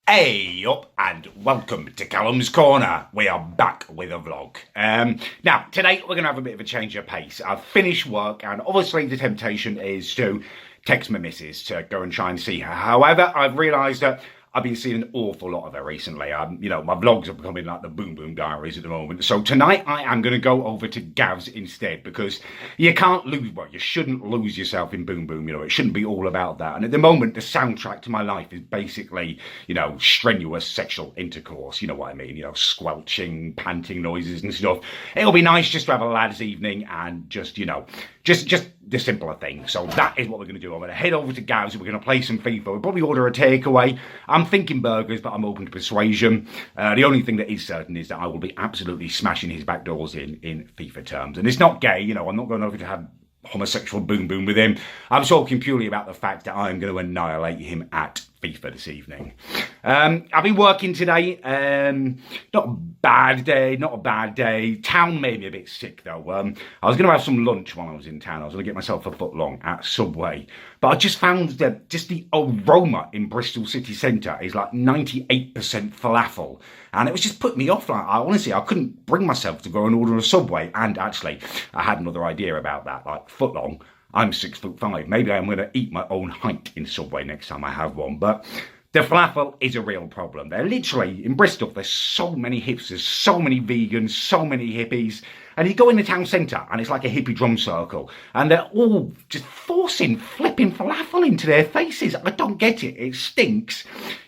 Hey up and welcome to Callum's Corner. We are back with a vlog. Now, today we're going to have a bit of a change of pace. I've finished work and obviously the temptation is to text my missus to go and try and see her. However, I've realised that I've been seeing an awful lot of her recently. My vlogs are becoming like the Boom Boom Diaries at the moment. So tonight I am going to go over to Gav's instead because you can't lose, well, you shouldn't lose yourself in Boom Boom. It shouldn't be all about that. And at the moment, the soundtrack to my life is basically, strenuous sexual intercourse. You know what I mean? Squelching, panting noises and stuff. It'll be nice just to have a lad's evening and just the simpler thing. So that is what we're going to do. I'm going to head over to Gav's. We're going to play some FIFA. We'll probably order a takeaway. I'm thinking burgers, but I'm open to persuasion. The only thing that is certain is that I will be absolutely smashing his back doors in FIFA terms. And it's not gay, I'm not going over to have homosexual boom boom with him. I'm talking purely about the fact that I'm going to annihilate him at FIFA this evening. I've been working today. Not a bad day. Town made me a bit sick though. I was going to have some lunch while I was in town. I was going to get myself a foot long at Subway. But I just found that just the aroma in Bristol city centre is like 98% falafel. And it was just putting me off. Honestly, I couldn't bring myself to go and order a Subway. And actually, I had another idea about that. Like, foot long. I'm 6'5". Maybe I'm going to eat my own height in Subway next time I have one. But the falafel is a real problem. They're literally, in Bristol, there's so many hipsters, so many vegans, so many hippies. And you go in the town centre and it's like a hippie drum circle. And they're all just forcing flipping falafel into their faces. I don't get it. It stinks.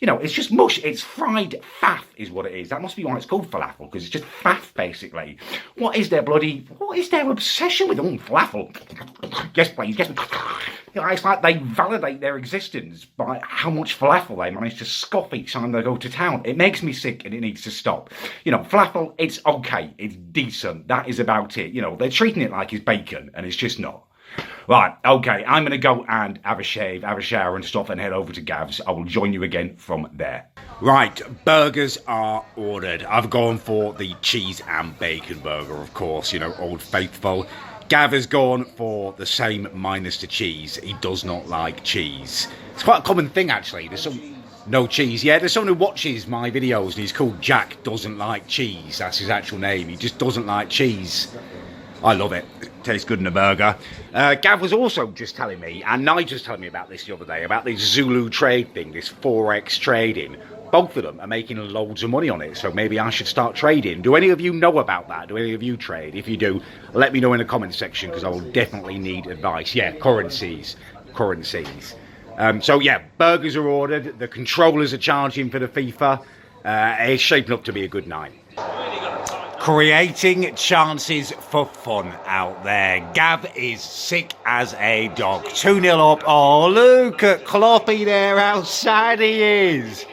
It's just mush. It's fried faff is what it is. That must be why it's called falafel, because it's just faff, basically. What is their obsession with falafel? Yes, please. Yes. It's like they validate their existence by how much falafel they manage to scoff each time they go to town. It makes me sick and it needs to stop. Falafel, it's okay. It's decent. That is about it. They're treating it like it's bacon and it's just not. Right, okay, I'm going to go and have a shave, have a shower and stuff and head over to Gav's. I will join you again from there. Right, burgers are ordered. I've gone for the cheese and bacon burger, of course, Old Faithful. Gav has gone for the same minus the cheese. He does not like cheese. It's quite a common thing, actually. No cheese. Yeah, there's someone who watches my videos and he's called Jack Doesn't Like Cheese. That's his actual name. He just doesn't like cheese. I love it. It tastes good in a burger. Gav was also just telling me, and Nigel was telling me about this the other day, about this Zulu trade thing, this Forex trading. Both of them are making loads of money on it, so maybe I should start trading. Do any of you know about that? Do any of you trade? If you do, let me know in the comment section, because I will definitely need advice. Yeah, currencies. So yeah, burgers are ordered. The controllers are charging for the FIFA. It's shaping up to be a good night. Creating chances for fun out there. Gav is sick as a dog. 2-0 up. Oh, look at Kloppy there. How sad he is.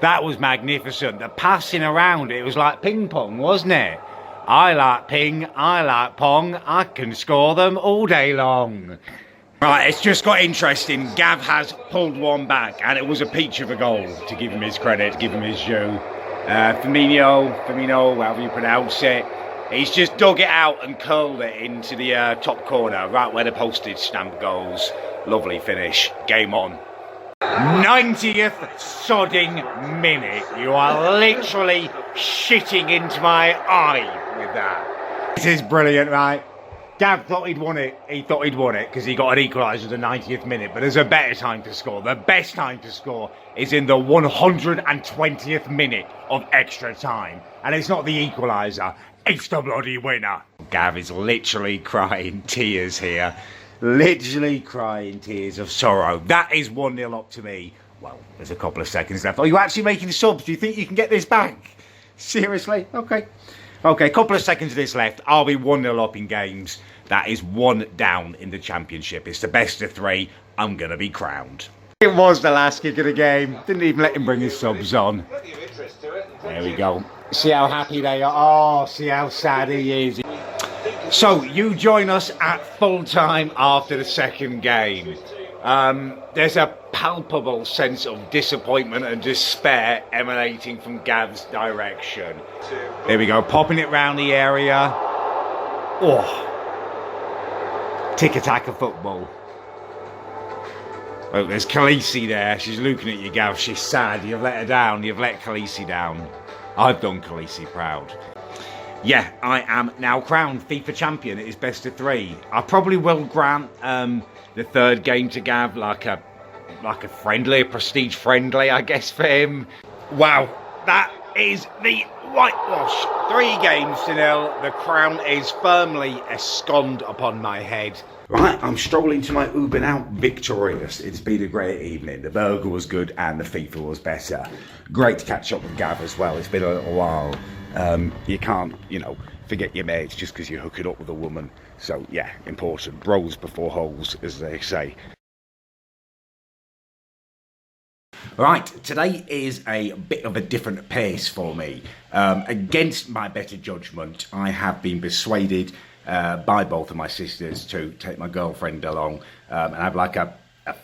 That was magnificent. The passing around, it was like ping pong, wasn't it? I like ping, I like pong. I can score them all day long. Right, it's just got interesting. Gav has pulled one back, and it was a peach of a goal, to give him his credit, give him his due. Firmino, however you pronounce it, he's just dug it out and curled it into the top corner, right where the postage stamp goes. Lovely finish. Game on. 90th sodding minute. You are literally shitting into my eye with that. This is brilliant, right? Gav thought he'd won it. He thought he'd won it because he got an equaliser at the 90th minute. But there's a better time to score. The best time to score is in the 120th minute of extra time. And it's not the equaliser. It's the bloody winner. Gav is literally crying tears here. Literally crying tears of sorrow. That is 1-0 up to me. Well, there's a couple of seconds left. Are you actually making subs? Do you think you can get this back? Seriously? Okay, a couple of seconds of this left. I'll be 1-0 up in games. That is 1 down in the championship. It's the best of 3. I'm going to be crowned. It was the last kick of the game. Didn't even let him bring his subs on. There we go. See how happy they are. Oh, see how sad he is. So, you join us at full time after the second game. There's a palpable sense of disappointment and despair emanating from Gav's direction. There we go, popping it round the area. Oh, tick-a-tack of football. Look, there's Khaleesi there. She's looking at you, Gav. She's sad. You've let her down. You've let Khaleesi down. I've done Khaleesi proud. Yeah, I am now crowned FIFA champion. It is best of 3. I probably will grant the third game to Gav like a friendly, a prestige friendly, I guess, for him. Wow, that is the whitewash. 3 games to 0. The crown is firmly ensconced upon my head. Right, I'm strolling to my Uber now, victorious. It's been a great evening. The burger was good and the FIFA was better. Great to catch up with Gav as well. It's been a little while. You can't, forget your mates just because you're hooking up with a woman. So, yeah, important. Bros before holes, as they say. Right, today is a bit of a different pace for me. Against my better judgment, I have been persuaded by both of my sisters to take my girlfriend along and have like a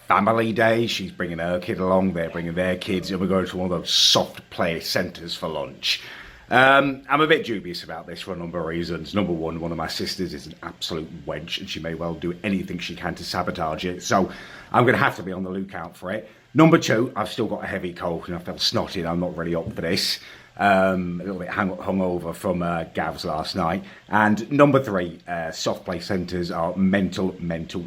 family day. She's bringing her kid along, they're bringing their kids, and we're going to one of those soft play centres for lunch. I'm a bit dubious about this for a number of reasons. Number one of my sisters is an absolute wench and she may well do anything she can to sabotage it, so I'm going to have to be on the lookout for it. Number 2, I've still got a heavy cold and I felt snotty and I'm not really up for this. A little bit hungover from Gavs last night. And number 3, soft play centres are mental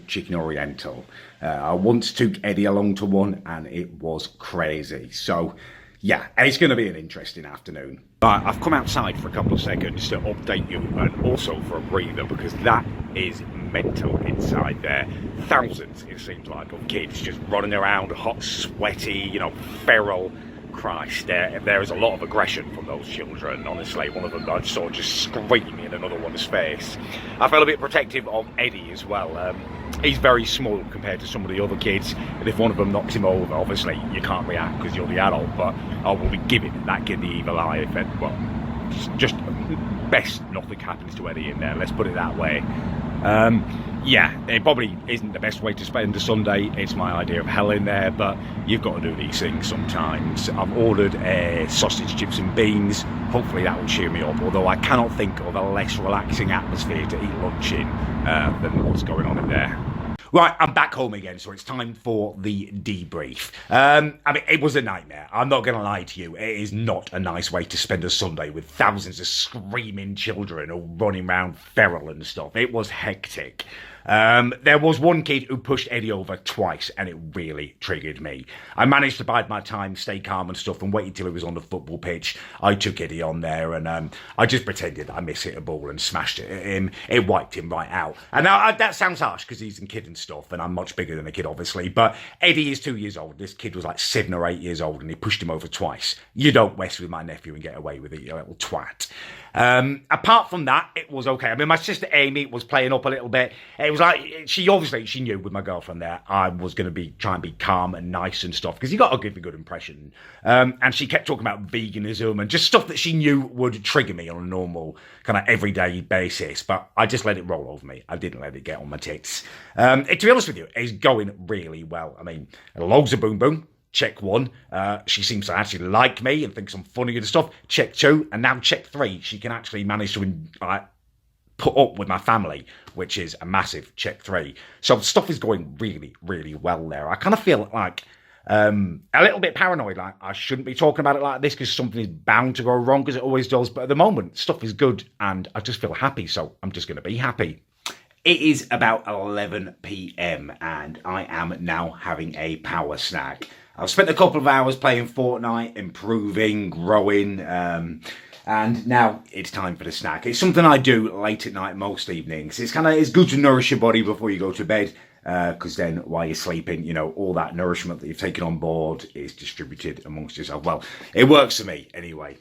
chicken oriental. I once took Eddie along to one and it was crazy. So yeah, it's going to be an interesting afternoon. Right, I've come outside for a couple of seconds to update you and also for a breather because that is mental inside there. Thousands, it seems like, of kids just running around, hot, sweaty, feral. Christ, there is a lot of aggression from those children, honestly. One of them I saw just screaming in another one's face. I felt a bit protective of Eddie as well. He's very small compared to some of the other kids, and if one of them knocks him over, obviously you can't react because you're the adult, but I will be giving that kid the evil eye if it, just best nothing happens to Eddie in there, let's put it that way. Yeah, it probably isn't the best way to spend a Sunday. It's my idea of hell in there, but you've got to do these things sometimes. I've ordered sausage, chips and beans. Hopefully that will cheer me up, although I cannot think of a less relaxing atmosphere to eat lunch in than what's going on in there. Right, I'm back home again, so it's time for the debrief. It was a nightmare. I'm not going to lie to you. It is not a nice way to spend a Sunday with thousands of screaming children all running around feral and stuff. It was hectic. There was one kid who pushed Eddie over twice, and it really triggered me. I managed to bide my time, stay calm and stuff, and wait until he was on the football pitch. I took Eddie on there, and I just pretended I mishit a ball and smashed it at him. It wiped him right out. And now that sounds harsh because he's a kid and stuff, and I'm much bigger than a kid, obviously. But Eddie is 2 years old. This kid was like 7 or 8 years old, and he pushed him over twice. You don't mess with my nephew and get away with it, you little twat. Apart from that, it was okay. My sister Amy was playing up a little bit. It was like, she knew with my girlfriend there, I was going to try and be calm and nice and stuff, because you got to give a good impression. And she kept talking about veganism and just stuff that she knew would trigger me on a normal, kind of everyday basis. But I just let it roll over me. I didn't let it get on my tits. To be honest with you, it's going really well. Loads of boom boom. Check 1, she seems to actually like me and thinks I'm funny and stuff. Check 2, and now check 3, she can actually manage to put up with my family, which is a massive check 3. So stuff is going really, really well there. I kind of feel like a little bit paranoid, like I shouldn't be talking about it like this because something is bound to go wrong, because it always does. But at the moment, stuff is good and I just feel happy, so I'm just going to be happy. It is about 11 p.m. and I am now having a power snack. I've spent a couple of hours playing Fortnite, improving, growing, and now it's time for the snack. It's something I do late at night most evenings. It's good to nourish your body before you go to bed, because then while you're sleeping, all that nourishment that you've taken on board is distributed amongst yourself. Well, it works for me anyway,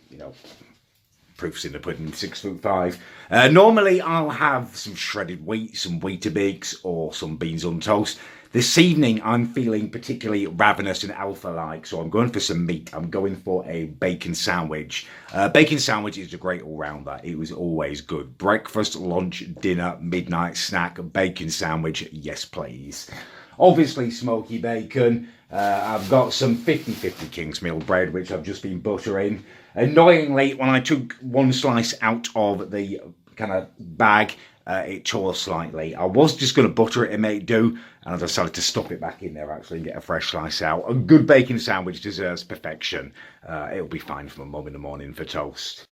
Proof's in the pudding, 6'5". Normally I'll have some shredded wheat, some Weetabix or some beans on toast. This evening I'm feeling particularly ravenous and alpha-like, so I'm going for some meat. I'm going for a bacon sandwich. Bacon sandwich is a great all-rounder. It was always good. Breakfast, lunch, dinner, midnight snack, bacon sandwich, yes please. Obviously smoky bacon. I've got some 50/50 Kingsmill bread, which I've just been buttering. Annoyingly, when I took one slice out of the kind of bag, it tore slightly. I was just going to butter it and make it do, and I decided to stop it back in there actually and get a fresh slice out. A good bacon sandwich deserves perfection. It'll be fine for my mum in the morning for toast.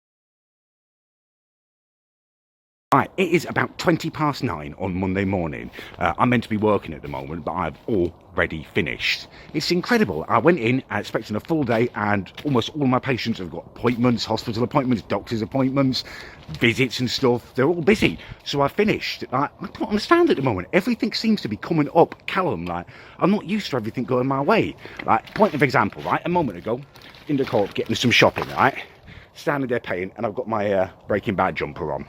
Right, it is about 9:20 on Monday morning. I'm meant to be working at the moment, but I've already finished. It's incredible. I went in expecting a full day, and almost all my patients have got appointments, hospital appointments, doctor's appointments, visits and stuff. They're all busy. So I finished. I don't understand at the moment. Everything seems to be coming up, Callum. I'm not used to everything going my way. Point of example, right? A moment ago, in the court, getting some shopping, right? Standing there paying, and I've got my Breaking Bad jumper on.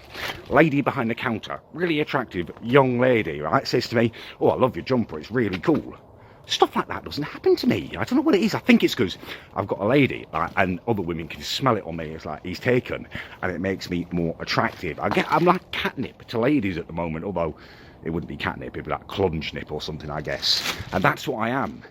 Lady behind the counter, really attractive young lady, right, says to me, "Oh, I love your jumper, it's really cool." Stuff like that doesn't happen to me. I don't know what it is. I think it's because I've got a lady, and other women can smell it on me. It's like he's taken, and it makes me more attractive. I'm like catnip to ladies at the moment, although it wouldn't be catnip, it'd be like clunge nip or something, I guess. And that's what I am.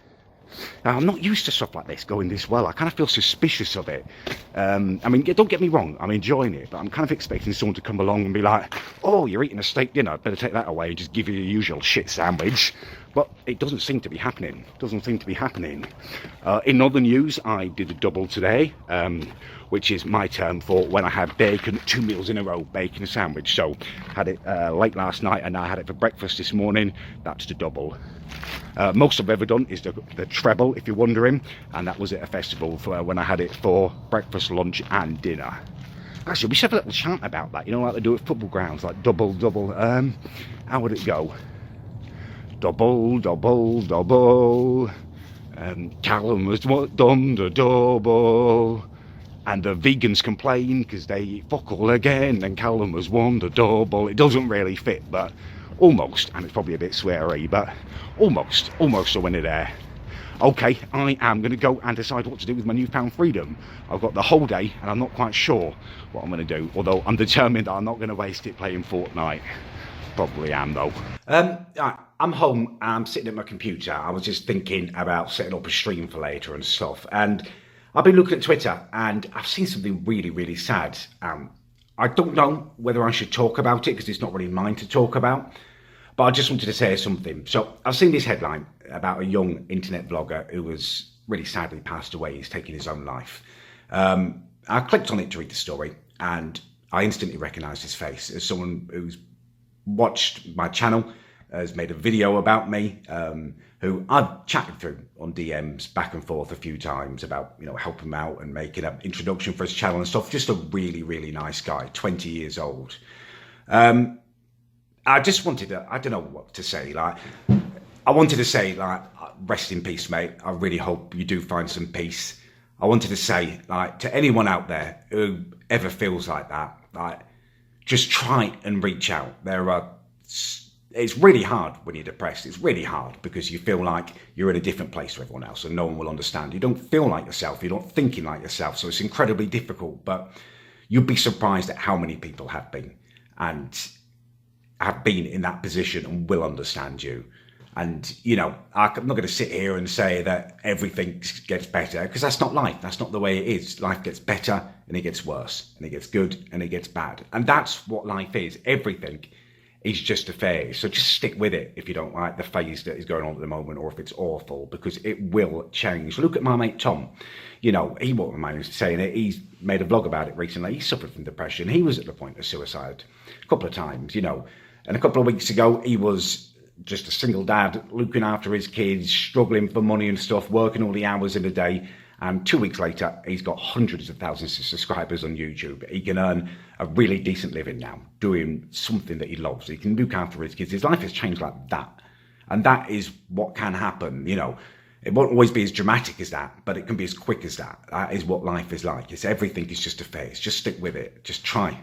Now, I'm not used to stuff like this going this well. I kind of feel suspicious of it. I mean, don't get me wrong, I'm enjoying it, but I'm kind of expecting someone to come along and be like, "Oh, you're eating a steak dinner, better take that away, just give you your usual shit sandwich." But it doesn't seem to be happening. In other news, I did a double today, which is my term for when I have bacon, 2 meals in a row, bacon sandwich. So had it late last night, and I had it for breakfast this morning. That's the double. Most I've ever done is the treble, if you're wondering, and that was at a festival when I had it for breakfast, lunch and dinner. Actually, we should have a little chant about that, like they do at football grounds, like double. How would it go? Double. Callum has done the double. And the vegans complain because they eat fuck all again, and Callum has won the double. It doesn't really fit, but almost, and it's probably a bit sweary, but almost a winner there. Okay, I am going to go and decide what to do with my newfound freedom. I've got the whole day, and I'm not quite sure what I'm going to do, although I'm determined that I'm not going to waste it playing Fortnite. Probably am, though. I'm home, I'm sitting at my computer. I was just thinking about setting up a stream for later and stuff, and I've been looking at Twitter, and I've seen something really, really sad. I don't know whether I should talk about it because it's not really mine to talk about, but I just wanted to say something. So I've seen this headline about a young internet vlogger who was really sadly passed away. He's taken his own life. I clicked on it to read the story, and I instantly recognised his face as someone who's watched my channel, has made a video about me, who I've chatted through on DMs back and forth a few times about, helping him out and making an introduction for his channel and stuff. Just a really, really nice guy, 20 years old. I just wanted to, I don't know what to say. I wanted to say, rest in peace, mate. I really hope you do find some peace. I wanted to say, to anyone out there who ever feels like that, just try and reach out. It's really hard when you're depressed. It's really hard because you feel like you're in a different place to everyone else and no one will understand. You don't feel like yourself. You're not thinking like yourself. So it's incredibly difficult, but you'd be surprised at how many people have been in that position and will understand you. And, I'm not going to sit here and say that everything gets better because that's not life. That's not the way it is. Life gets better and it gets worse and it gets good and it gets bad. And that's what life is. Everything is just a phase. So just stick with it if you don't like the phase that is going on at the moment or if it's awful, because it will change. Look at my mate Tom. He wasn't mind saying it. He's made a vlog about it recently. He suffered from depression. He was at the point of suicide a couple of times, And a couple of weeks ago, he was just a single dad looking after his kids, struggling for money and stuff, working all the hours in a day. And 2 weeks later, he's got hundreds of thousands of subscribers on YouTube. He can earn a really decent living now, doing something that he loves. He can look after his kids. His life has changed like that. And that is what can happen, It won't always be as dramatic as that, but it can be as quick as that. That is what life is like. Everything is just a phase. Just stick with it. Just try.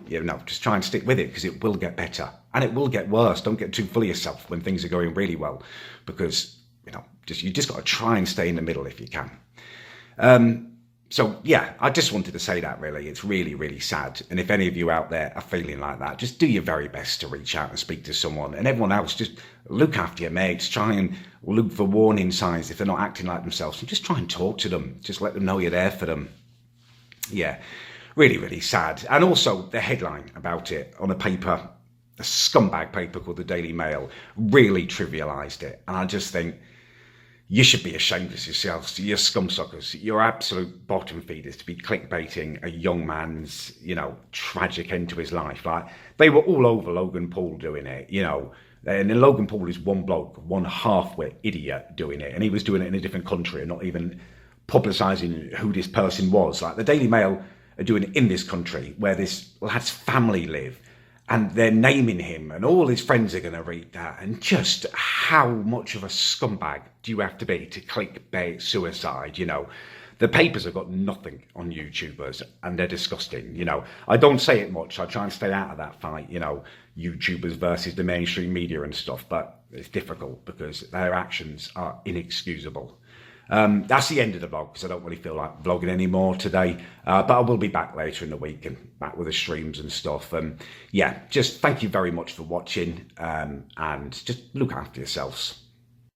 Just try and stick with it because it will get better. And it will get worse. Don't get too full of yourself when things are going really well, because, you just got to try and stay in the middle if you can. So yeah, I just wanted to say that really. It's really, really sad. And if any of you out there are feeling like that, just do your very best to reach out and speak to someone. And everyone else, just look after your mates. Try and look for warning signs if they're not acting like themselves. And just try and talk to them. Just let them know you're there for them. Yeah, really, really sad. And also the headline about it on a paper a scumbag paper called the Daily Mail really trivialised it. And I just think, you should be ashamed of yourselves. You're scumsuckers. You're absolute bottom feeders to be clickbaiting a young man's, tragic end to his life. Like, they were all over Logan Paul doing it, And then Logan Paul is one bloke, one half-wit idiot doing it. And he was doing it in a different country and not even publicising who this person was. Like, the Daily Mail are doing it in this country where this lad's family live. And they're naming him, and all his friends are going to read that. And just how much of a scumbag do you have to be to clickbait suicide? The papers have got nothing on YouTubers, and they're disgusting. I don't say it much. I try and stay out of that fight, YouTubers versus the mainstream media and stuff. But it's difficult because their actions are inexcusable. That's the end of the vlog because I don't really feel like vlogging anymore today. But I will be back later in the week and back with the streams and stuff. Yeah, just thank you very much for watching and just look after yourselves.